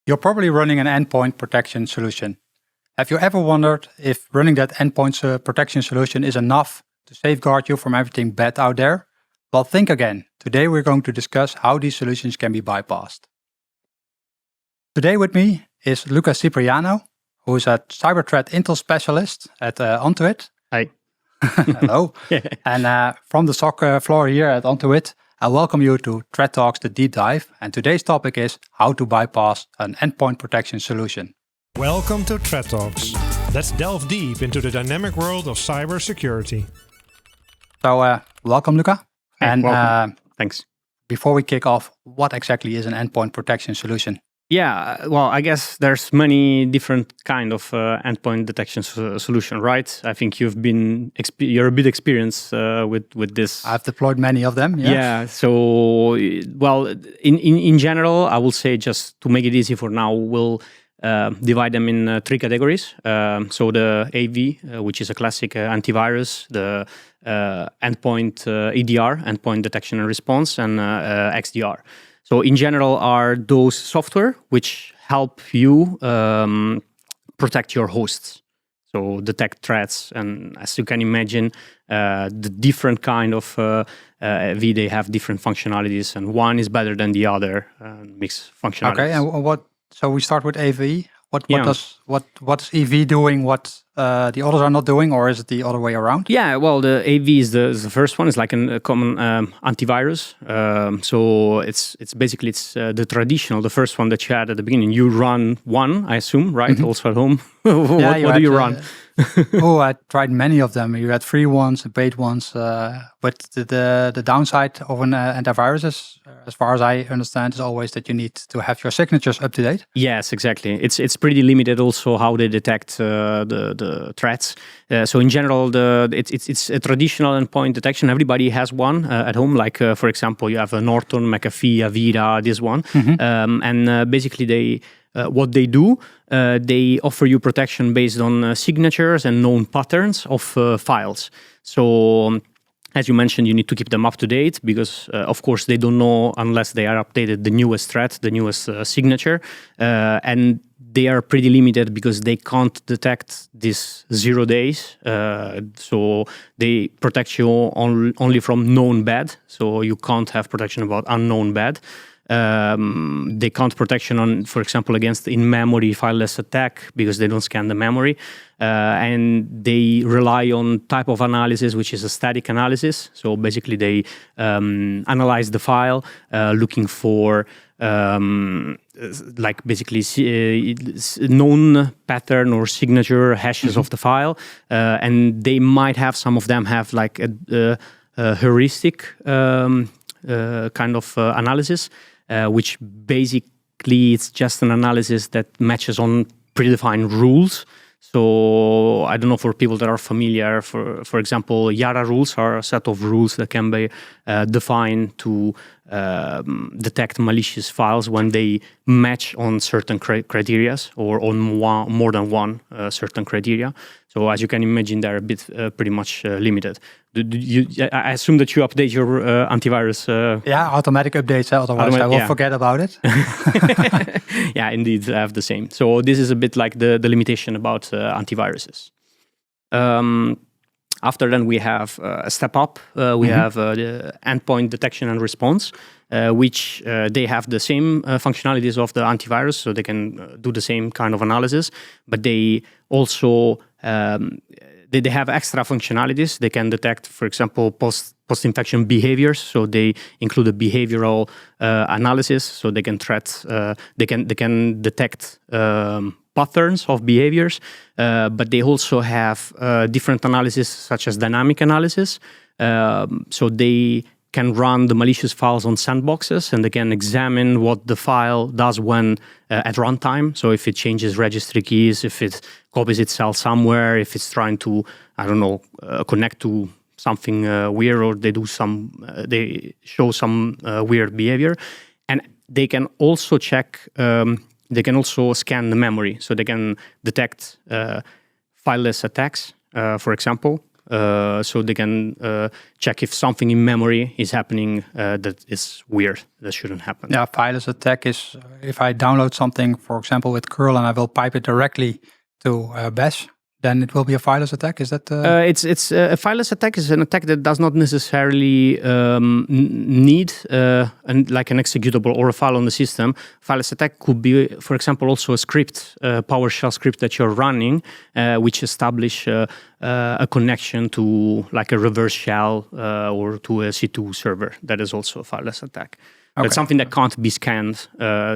You're probably running an endpoint protection solution. Have you ever wondered if running that endpoint protection solution is enough to safeguard you from everything bad out there? Well, think again. Today we're going to discuss how these solutions can be bypassed. Today with me is Luca Cipriano, who is a cyber threat intel specialist at Ontoit. Hi. Hello. And from the SOC floor here at Ontoit, I welcome you to Threat Talks, the deep dive. And today's topic is how to bypass an endpoint protection solution. Welcome to Threat Talks. Let's delve deep into the dynamic world of cybersecurity. So, welcome, Luca. Hey, welcome. Thanks. Before we kick off, what exactly is an endpoint protection solution? Yeah, well, I guess there's many different kind of endpoint detection solution, right? I think you're a bit experienced with this. I've deployed many of them. Yes. Yeah. So, well, in general, I will say, just to make it easy for now, we'll divide them in three categories. So the AV, which is a classic antivirus, the endpoint EDR, endpoint detection and response, and XDR. So in general are those software which help you protect your hosts. So detect threats, and as you can imagine, the different kind of AV, they have different functionalities, and one is better than the other, mixed functionalities. Okay, and so we start with AV. What's EV doing? What the others are not doing, or is it the other way around? Yeah, well, the AV is the first one. It's like a common antivirus. So it's basically the traditional, the first one that you had at the beginning. You run one, I assume, right? Mm-hmm. Also at home. What do you run? I tried many of them. You had free ones, paid ones. But the downside of an antivirus is, as far as I understand, is always that you need to have your signatures up to date. Yes, exactly. It's pretty limited also how they detect the threats. So in general, it's a traditional endpoint detection. Everybody has one at home. Like for example, you have a Norton, McAfee, Avira, this one, and basically what they do, they offer you protection based on signatures and known patterns of files. So, as you mentioned, you need to keep them up to date because, of course, they don't know unless they are updated the newest threat, the newest signature, and they are pretty limited because they can't detect these 0 days. So they protect you only from known bad. So you can't have protection about unknown bad. They can't protection on, for example, against in-memory fileless attack because they don't scan the memory, and they rely on type of analysis, which is a static analysis. So basically, they analyze the file, looking for like basically known pattern or signature hashes of the file, and they might have, some of them have like a heuristic kind of analysis. Which basically it's just an analysis that matches on predefined rules. So I don't know, for people that are familiar, for example, Yara rules are a set of rules that can be defined to detect malicious files when they match on certain criteria or on more than one certain criteria. So as you can imagine, they're a bit pretty much limited. I assume that you update your antivirus. Yeah, automatic updates. Otherwise, I will forget about it. Yeah, indeed, I have the same. So this is a bit like the limitation about antiviruses. After then, we have a step up. We have the endpoint detection and response, which they have the same functionalities of the antivirus, so they can do the same kind of analysis, but they also they have extra functionalities. They can detect, for example, post-infection behaviors. So they include a behavioral analysis. So they can they can detect patterns of behaviors, but they also have different analysis, such as dynamic analysis. So they can run the malicious files on sandboxes, and they can examine what the file does when at runtime. So if it changes registry keys, if it copies itself somewhere, if it's trying to, I don't know, connect to something weird, or they show some weird behavior. And they can also check, they can also scan the memory. So they can detect fileless attacks, for example. so they can check if something in memory is happening that is weird, that shouldn't happen. Yeah, fileless attack is if I download something, for example, with curl, and I will pipe it directly to bash, then it will be a fileless attack. Is that? It's a fileless attack is an attack that does not necessarily need like an executable or a file on the system. Fileless attack could be, for example, also a script, PowerShell script that you're running, which establish a connection to like a reverse shell or to a C2 server. That is also a fileless attack. Okay. But something that can't be scanned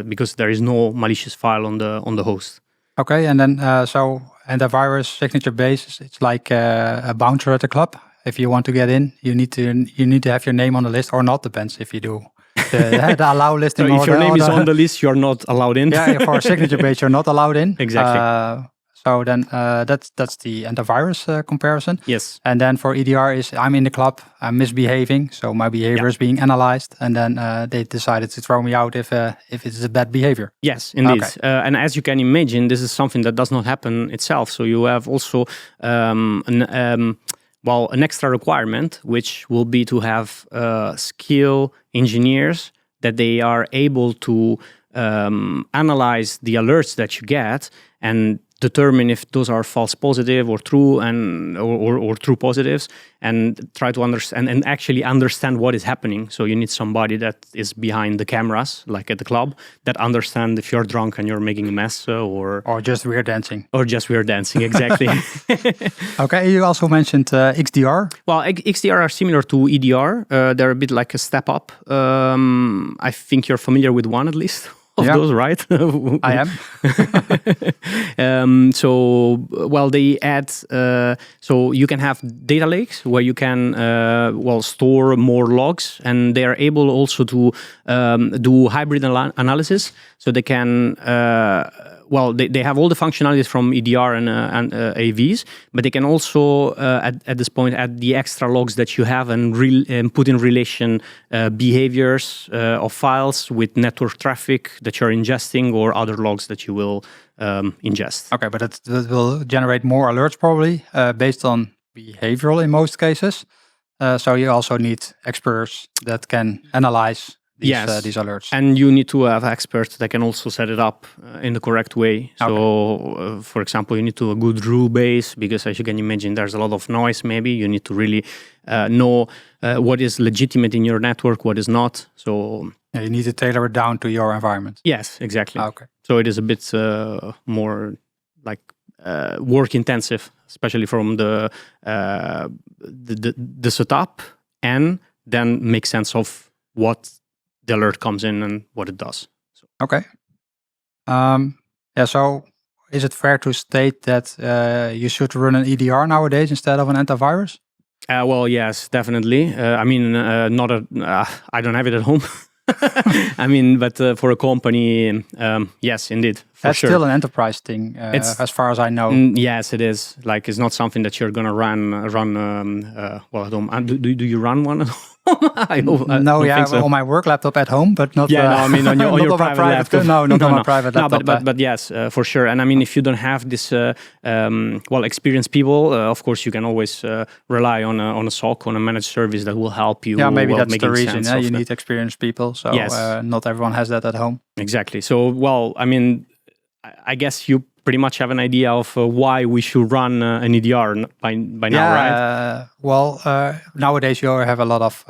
because there is no malicious file on the host. Okay, and then so antivirus signature based, it's like a bouncer at a club. If you want to get in, you need to have your name on the list or not. Depends if you do the allow listing. So if your name is on the list, you're not allowed in. Yeah, for a signature based, you're not allowed in. Exactly. So then that's the antivirus comparison. Yes. And then for EDR is I'm in the club, I'm misbehaving, so my behavior is being analyzed, and then they decided to throw me out if it's a bad behavior. Yes, indeed. Okay. And as you can imagine, this is something that does not happen itself. So you have also an extra requirement, which will be to have skill engineers that they are able to analyze the alerts that you get and determine if those are false positive or true or true positives, and try to understand and actually understand what is happening. So you need somebody that is behind the cameras, like at the club, that understand if you're drunk and you're making a mess or just weird dancing. Or just weird dancing, exactly. Okay, you also mentioned XDR. Well, XDR are similar to EDR. They're a bit like a step up. I think you're familiar with one at least. Of those, right? I am. They add, so you can have data lakes where you can, store more logs, and they are able also to do hybrid analysis. So they can, they have all the functionalities from EDR and AVs, but they can also, at this point, add the extra logs that you have and put in relation behaviors of files with network traffic that you're ingesting or other logs that you will ingest. Okay, but that will generate more alerts probably based on behavioral in most cases. So you also need experts that can analyze these alerts. And you need to have experts that can also set it up in the correct way. So, for example, you need to have a good rule base, because as you can imagine, there's a lot of noise maybe. You need to really know what is legitimate in your network, what is not. So you need to tailor it down to your environment. Yes, exactly. Okay. So it is a bit more like work intensive, especially from the setup, and then make sense of what the alert comes in and what it does. So. Okay. So is it fair to state that you should run an EDR nowadays instead of an antivirus? Yes, definitely. I don't have it at home. But for a company, yes, indeed. That's still an enterprise thing, as far as I know. Yes, it is. Like, it's not something that you're gonna run at home. Do you run one at home? I don't think so. On my work laptop at home, but not. On your private laptop. No, not on my private laptop. But yes, for sure. And if you don't have this, experienced people, of course, you can always rely on a SOC, on a managed service that will help you. Yeah, maybe that's the reason. You need experienced people. So yes. Not everyone has that at home. Exactly. So, I guess you pretty much have an idea of why we should run an EDR by now, right? Nowadays you have a lot of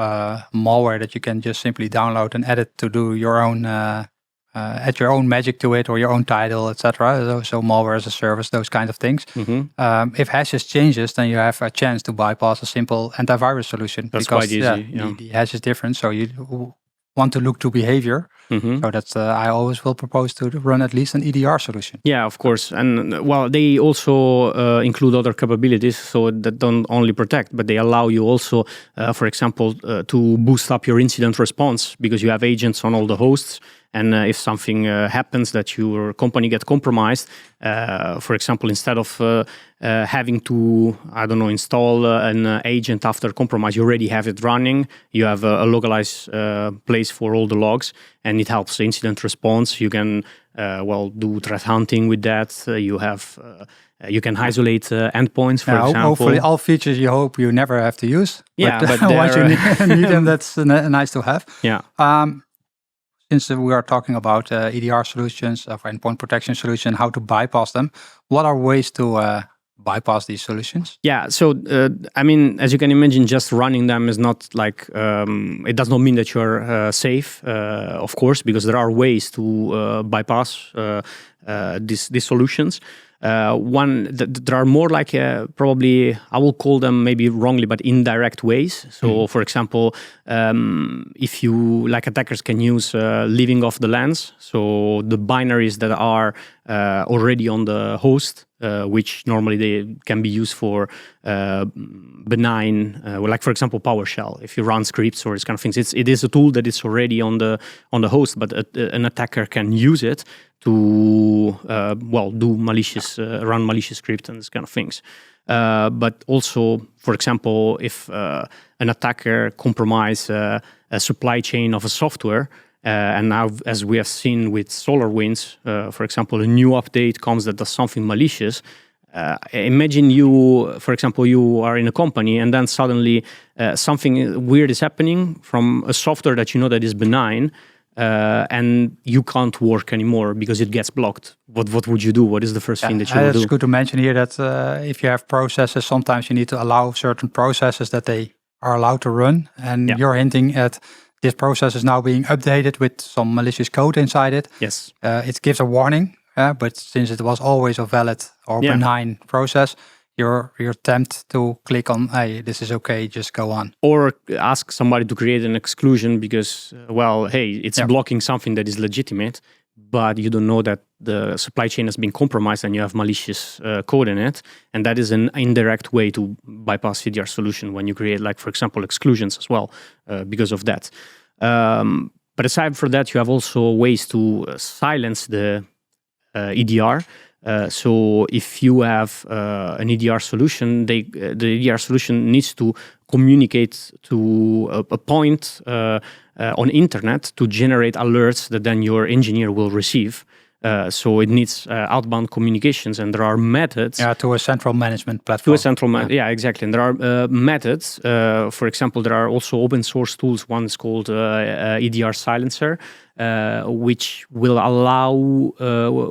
malware that you can just simply download and edit to do your own, add your own magic to it or your own title, etc. So malware as a service, those kind of things. Mm-hmm. If hashes changes, then you have a chance to bypass a simple antivirus solution. That's quite easy. The hash is different, so you want to look to behavior. Mm-hmm. So that's I always will propose to run at least an EDR solution. Yeah, of course. And they also include other capabilities, so that don't only protect, but they allow you also, for example, to boost up your incident response, because you have agents on all the hosts. And if something happens that your company gets compromised, for example, instead of having to, I don't know, install an agent after compromise, you already have it running. You have a localized place for all the logs, and it helps the incident response. You can, do threat hunting with that. You can isolate endpoints, for example. Hopefully, all features you hope you never have to use. Yeah, but once you need them, that's nice to have. Yeah. Since we are talking about EDR solutions, for endpoint protection solution, how to bypass them, what are ways to bypass these solutions? Yeah, so as you can imagine, just running them is not like it does not mean that you're safe, of course, because there are ways to bypass these solutions. There are more like probably, I will call them maybe wrongly, but indirect ways. So, for example, if you, like attackers can use leaving off the lens, so the binaries that are already on the host, which normally they can be used for benign, like for example PowerShell. If you run scripts or this kind of things, it is a tool that is already on the host, but an attacker can use it to do malicious, run malicious script and this kind of things. But also, for example, if an attacker compromise a supply chain of a software. And now, as we have seen with SolarWinds, for example, a new update comes that does something malicious. Imagine you, for example, you are in a company and then suddenly something weird is happening from a software that you know that is benign, and you can't work anymore because it gets blocked. What would you do? What is the first thing that you would do? It's good to mention here that if you have processes, sometimes you need to allow certain processes that they are allowed to run. And you're hinting at this process is now being updated with some malicious code inside it. Yes. It gives a warning, but since it was always a valid or benign process, you're tempted to click on, hey, this is okay, just go on. Or ask somebody to create an exclusion because, it's blocking something that is legitimate, but you don't know that the supply chain has been compromised and you have malicious code in it. And that is an indirect way to bypass EDR solution when you create, like, for example, exclusions as well because of that. But aside from that, you have also ways to silence the EDR. So if you have an EDR solution, the EDR solution needs to communicate to a point on internet to generate alerts that then your engineer will receive. So it needs outbound communications, and there are methods. Yeah, to a central management platform. Exactly. And there are methods. For example, there are also open source tools. One is called EDR Silencer, which will allow,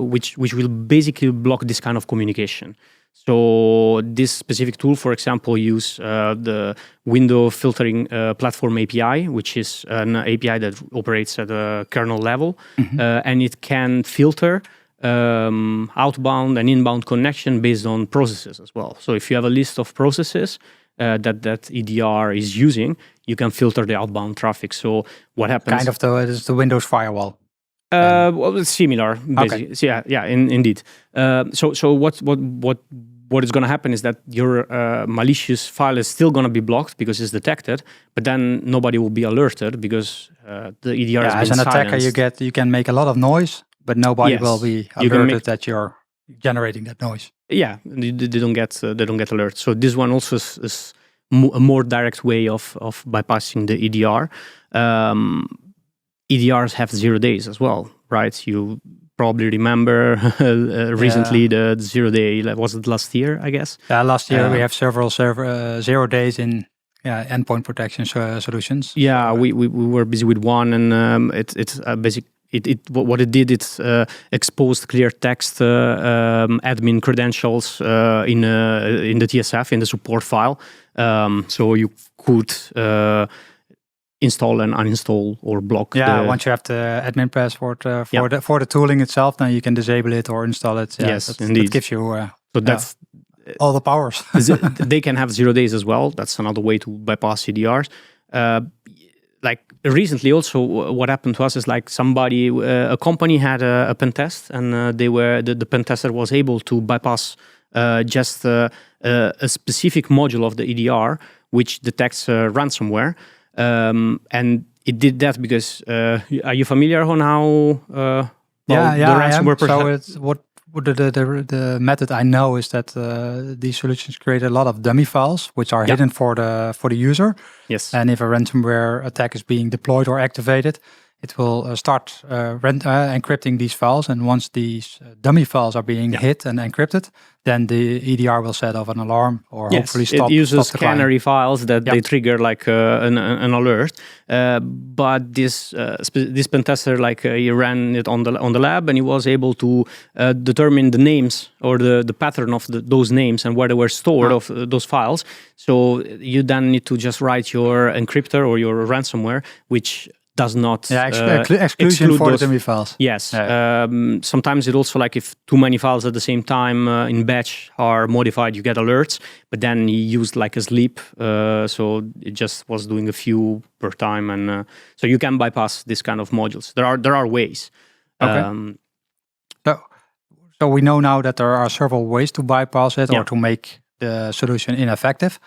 which will basically block this kind of communication. So this specific tool, for example, use the window filtering platform API, which is an API that operates at a kernel level, and it can filter outbound and inbound connection based on processes as well. So if you have a list of processes that EDR is using, you can filter the outbound traffic. So what happens? Kind of the Windows firewall. It's similar, basically. Okay. So indeed. So what is going to happen is that your malicious file is still going to be blocked because it's detected, but then nobody will be alerted because the EDR has been silenced. As an attacker, you can make a lot of noise, but nobody will be alerted that you're generating that noise. Yeah, they don't get alerts. So this one also is a more direct way of bypassing the EDR. EDRs have 0 days as well, right? You probably remember recently the 0 day, was it last year, I guess? Yeah, last year we have several 0 days in endpoint protection solutions. Yeah, we were busy with one, and it's basic. What it did, it exposed clear text admin credentials in the TSF, in the support file. So you could install and uninstall or block. Once you have the admin password for the tooling itself, then you can disable it or install it. Yes, indeed. That gives you that's all the powers. They can have 0 days as well. That's another way to bypass EDRs. Like recently, also, what happened to us is like a company had a pen test, and the pen tester was able to bypass just a specific module of the EDR which detects ransomware. And it did that because are you familiar on how the ransomware? So it's what the method I know is that these solutions create a lot of dummy files which are hidden for the user. Yes. And if a ransomware attack is being deployed or activated, it will start encrypting these files. And once these dummy files are being hit and encrypted, then the EDR will set off an alarm or hopefully stop. It uses stop the canary files that they trigger like an alert. But this pen tester, he ran it on the lab, and he was able to determine the names or the pattern of those names and where they were stored of those files. So you then need to just write your encryptor or your ransomware, which does not exclusion for the dummy files. Yes. Sometimes it also, like if too many files at the same time in batch are modified, you get alerts. But then he used like a sleep, so it just was doing a few per time, and so you can bypass this kind of modules. There are ways. Okay. So we know now that there are several ways to bypass it or to make the solution ineffective.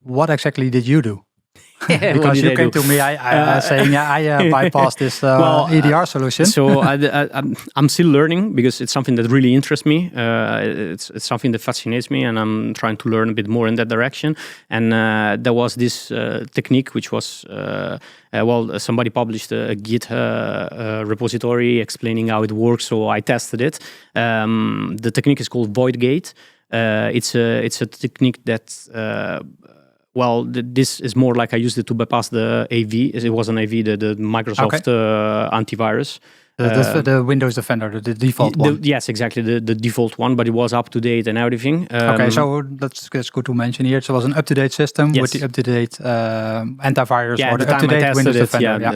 What exactly did you do? Because you came to me saying, I bypassed this EDR solution. So I'm still learning because it's something that really interests me. It's something that fascinates me, and I'm trying to learn a bit more in that direction. And there was this technique which was, somebody published a Git repository explaining how it works, so I tested it. The technique is called void gate. It's a technique that... this is more like I used it to bypass the AV. It was an AV, the Microsoft antivirus. The Windows Defender, the default one. Yes, exactly, the default one, but it was up to date and everything. Okay, so that's good to mention here. So it was an up-to-date system with the up-to-date antivirus or the up-to-date Windows Defender.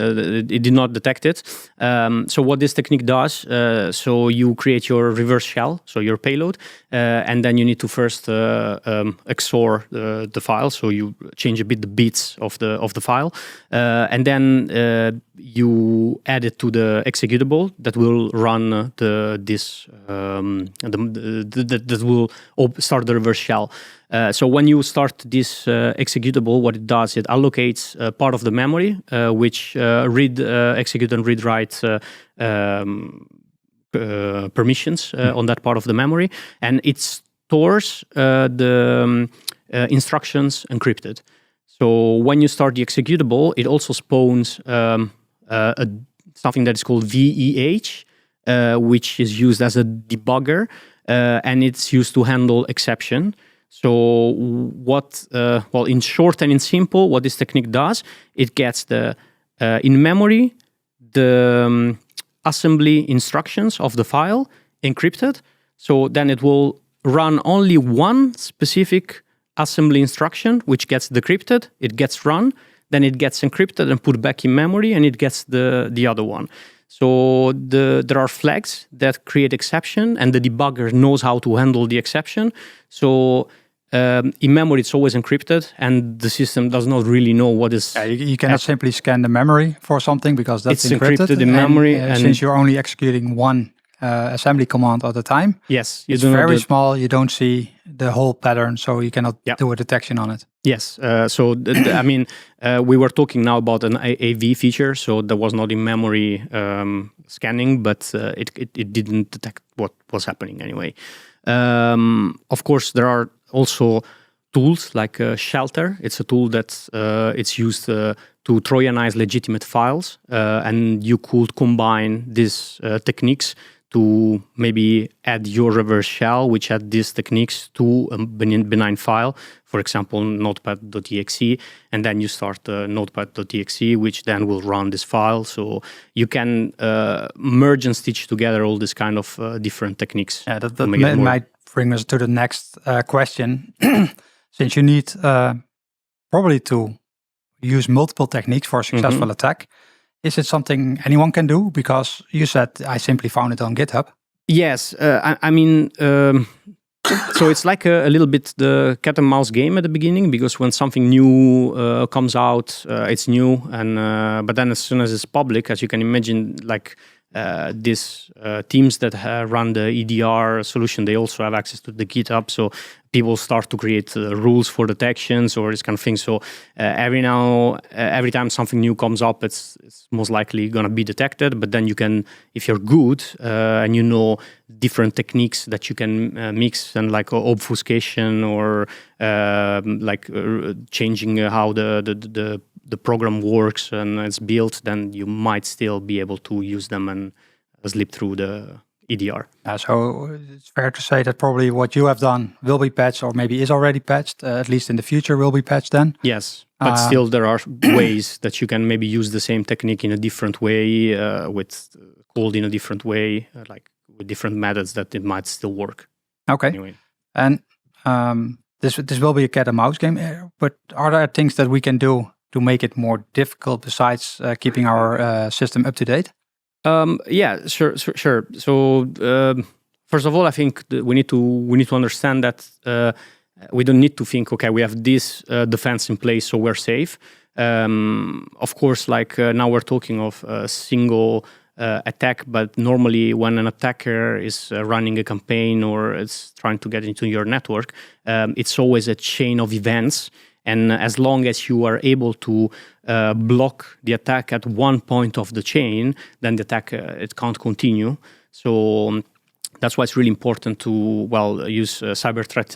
It did not detect it. So what this technique does, so you create your reverse shell, so your payload, and then you need to first XOR the file. So you change a bit the bits of the file, and then you add it to the executable that will run that will start the reverse shell. So when you start this executable, what it does, it allocates part of the memory, which execute and read write permissions on that part of the memory, and it stores the instructions encrypted. So when you start the executable, it also spawns something that is called VEH, which is used as a debugger, and it's used to handle exception. So in short and in simple, what this technique does, it gets in memory, the assembly instructions of the file encrypted. So then it will run only one specific assembly instruction, which gets decrypted, it gets run, then it gets encrypted and put back in memory, and it gets the other one. So there are flags that create exception, and the debugger knows how to handle the exception. So in memory, it's always encrypted, and the system does not really know what is... you cannot simply scan the memory for something because that's it's encrypted in memory. And since you're only executing one assembly command at a time, yes, it's very small, you don't see the whole pattern, so you cannot do a detection on it. Yes, we were talking now about an AV feature, so there was not in-memory scanning, but it didn't detect what was happening anyway. Of course, there are also tools like Shelter. It's a tool that it's used to Trojanize legitimate files, and you could combine these techniques to maybe add your reverse shell, which had these techniques to a benign file, for example, notepad.exe, and then you start notepad.exe, which then will run this file. So you can merge and stitch together all this kind of different techniques. Yeah, that might bring us to the next question. Since you need probably to use multiple techniques for a successful attack, is it something anyone can do? Because you said, I simply found it on GitHub. Yes. So it's like a little bit the cat and mouse game at the beginning, because when something new comes out, it's new. But then as soon as it's public, as you can imagine, like these teams that run the EDR solution, they also have access to the GitHub. So people start to create rules for detections or this kind of thing. So every time something new comes up, it's most likely going to be detected. But then you can, if you're good and you know different techniques that you can mix, and like obfuscation or changing how the program works and it's built, then you might still be able to use them and slip through the EDR. So it's fair to say that probably what you have done will be patched, or maybe is already patched, at least in the future will be patched then? Yes, but still there are ways that you can maybe use the same technique in a different way, with code in a different way, like with different methods that it might still work. Okay. Anyway. And this will be a cat and mouse game, but are there things that we can do to make it more difficult besides keeping our system up to date? Yeah, sure. So first of all, I think we need to understand that we don't need to think, okay, we have this defense in place, so we're safe. Of course, now we're talking of a single attack, but normally when an attacker is running a campaign or is trying to get into your network, it's always a chain of events. And as long as you are able to block the attack at one point of the chain, then the attack it can't continue. So that's why it's really important to use cyber threat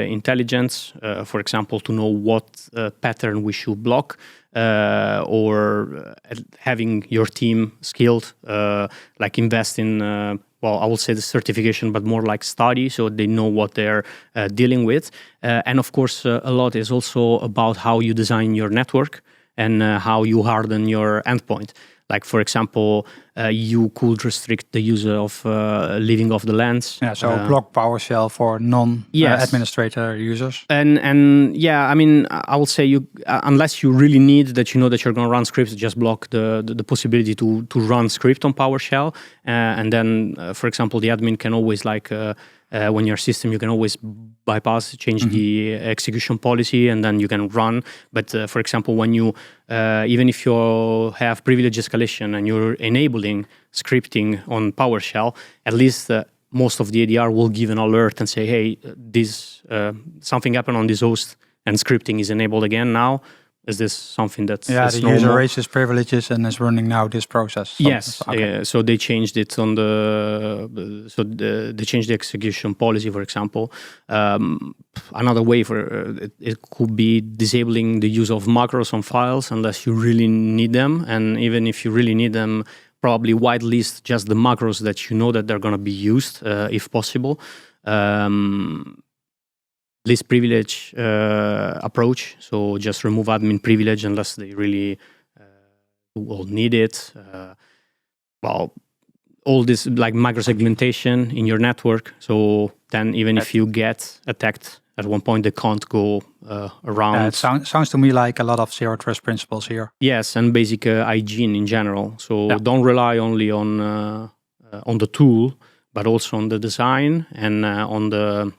intelligence, for example, to know what pattern we should block, or having your team skilled, invest in. I would say the certification, but more like study, so they know what they're dealing with. And of course, a lot is also about how you design your network and how you harden your endpoint. Like, for example, you could restrict the use of leaving off the LANs. Yeah, so block PowerShell for non-administrator users. And yeah, I mean, I would say you unless you really need that, you know that you're going to run scripts, just block the possibility to run script on PowerShell. And then, for example, the admin can always when your system, you can always bypass, change the execution policy, and then you can run. But for example, when you, even if you have privilege escalation and you're enabling scripting on PowerShell, at least most of the EDR will give an alert and say, hey, this something happened on this host and scripting is enabled again now. Is this something that's the normal? User raises privileges and is running now this process. Yes, okay. So they changed it on they changed the execution policy, for example. Another way for it could be disabling the use of macros on files unless you really need them, and even if you really need them, probably whitelist just the macros that you know that they're going to be used, if possible. Least privilege approach, so just remove admin privilege unless they really will need it. All this like microsegmentation in your network, so then even if you get attacked at one point, they can't go around. It sounds to me like a lot of zero trust principles here. Yes, and basic hygiene in general. So don't rely only on the tool, but also on the design and on the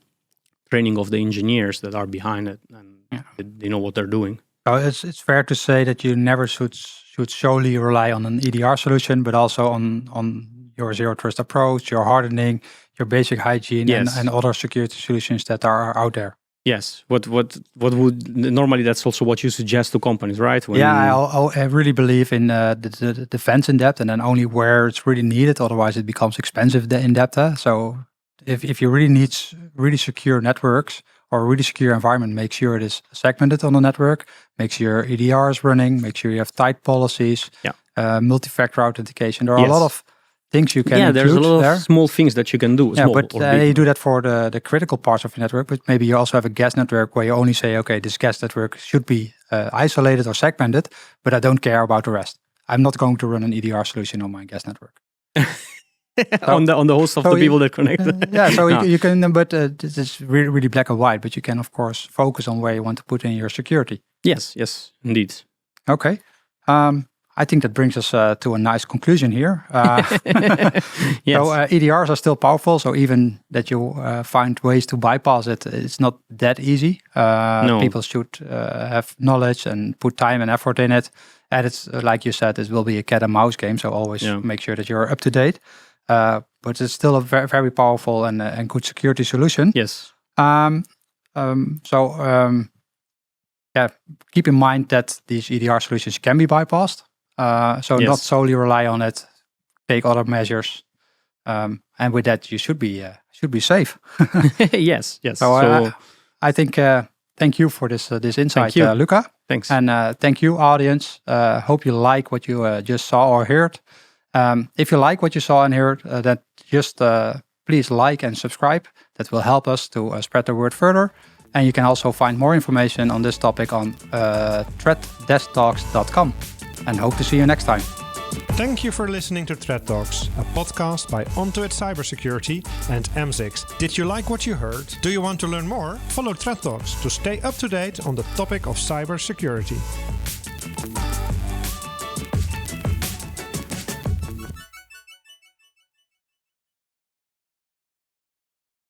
training of the engineers that are behind it, and they know what they're doing. So it's fair to say that you never should solely rely on an EDR solution, but also on your zero trust approach, your hardening, your basic hygiene, and other security solutions that are out there. Yes. What would normally, that's also what you suggest to companies, right? I really believe in the defense in depth, and then only where it's really needed. Otherwise, it becomes expensive in depth. So if you really need really secure networks or a really secure environment, make sure it is segmented on the network, make sure your EDR is running, make sure you have tight policies, multi-factor authentication. There are a lot of things you can include there's a lot there. of small things that you can do. But you do that for the critical parts of your network, but maybe you also have a guest network where you only say, okay, this guest network should be isolated or segmented, but I don't care about the rest. I'm not going to run an EDR solution on my guest network. on the host of the people that connect. You can, but this is really, really black and white, but you can, of course, focus on where you want to put in your security. Yes, indeed. Okay. I think that brings us to a nice conclusion here. Yes. So EDRs are still powerful, so even that you find ways to bypass it, it's not that easy. No. People should have knowledge and put time and effort in it. And it's, like you said, it will be a cat and mouse game, so always make sure that you're up to date. But it's still a very, very powerful and good security solution. Yes. Keep in mind that these EDR solutions can be bypassed. Not solely rely on it. Take other measures, and with that, you should be safe. Yes. So I think thank you for this insight, Luca. Thanks. And thank you, audience. Hope you like what you just saw or heard. If you like what you saw and heard, then just please like and subscribe. That will help us to spread the word further. And you can also find more information on this topic on threatdesktalks.com. And hope to see you next time. Thank you for listening to Threat Talks, a podcast by Onto It Cybersecurity and AMS-IX. Did you like what you heard? Do you want to learn more? Follow Threat Talks to stay up to date on the topic of cybersecurity.